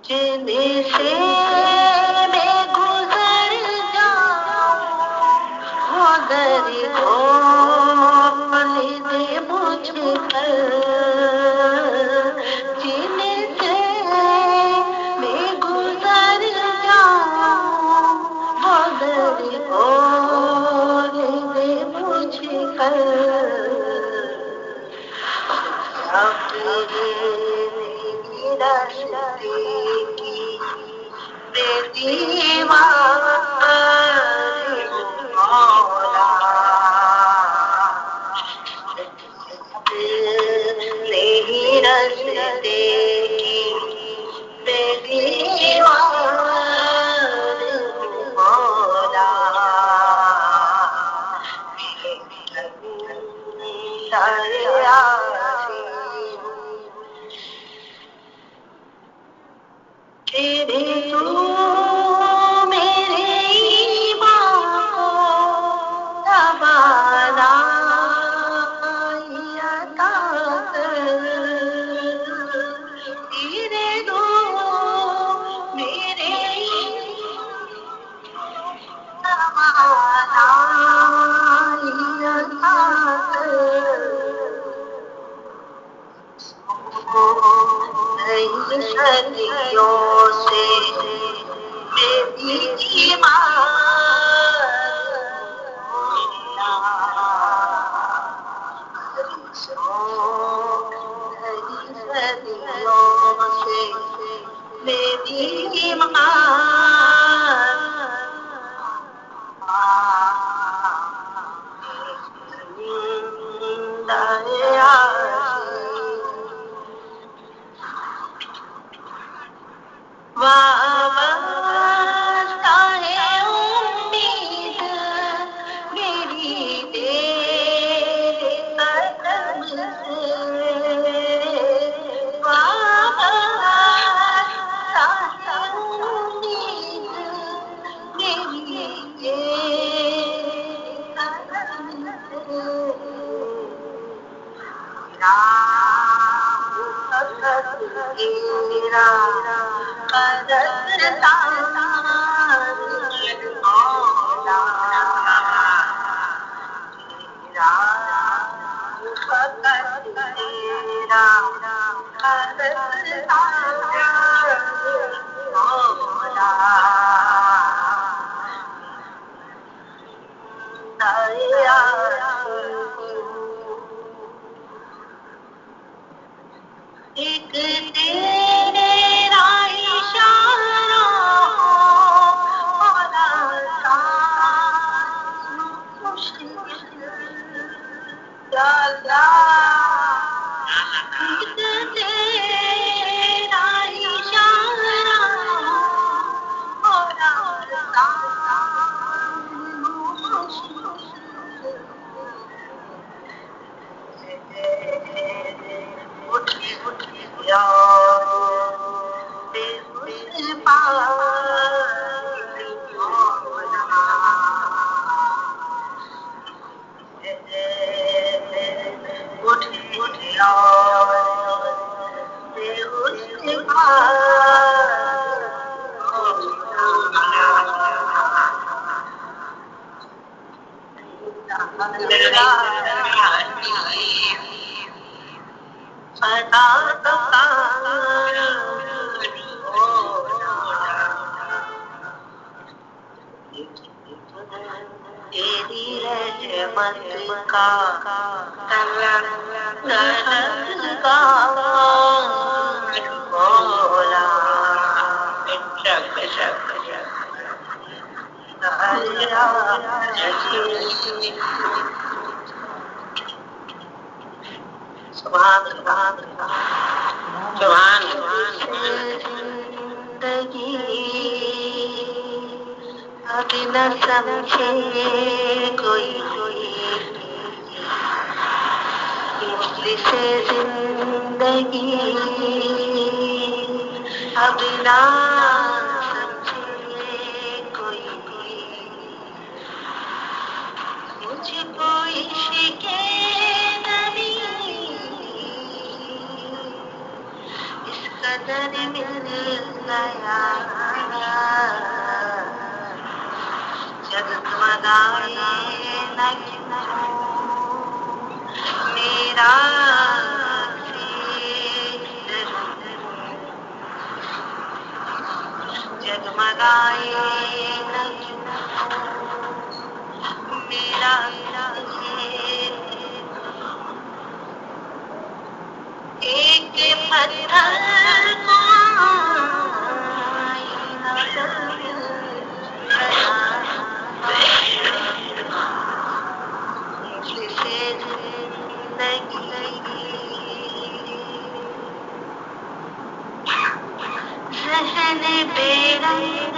जिनसे मैं गुजर जाऊं वो दर खोल दे मुझ पर। जिनसे मैं गुजर जाऊं वो दर खोल दे मुझ पर। अपने रास्ते की बेदीवार हूँ मौला। अपने रास्ते की बेदीवार हूँ मौला। तेरे तू मेरे ईमान को तवानाई अता कर। तेरे तू मेरे तवानाई अता कर। नहीं सदियों से मेरी ईमान मौला। नहीं सदियों से मेरी ईमान दया वाबस्ता है उम्मीद मेरी तेरे कदम से। वाबस्ता है उम्मीद मेरी तेरे कदम से। तेरा कदरदान मौला। तेरा फकत तेरा कदरदान मौला। दया एक तेरा इशारा हो मौला सानू खुश या अल्लाह। एक तेरा इशारा हो मौला सानू खुश उठी उठी यार बेहुस पार मौला। उठी उठी यार बेहुस पार मौला। सदा पुकारो तेरी रहमत का तलबगार मौला। जिंदगी अब न समझे कोई मुफलिस जिंदगी अब ना समझे कोई। मुझको इश्क़-ए-नबी कदर मिल गया, जगमगाए न क्यों मेरा खेल, जगमगाए न क्यों मेरा खेल। एक पत्थर को आईना मिल गया, मुझसे जिंदगी ज़हन बेरंग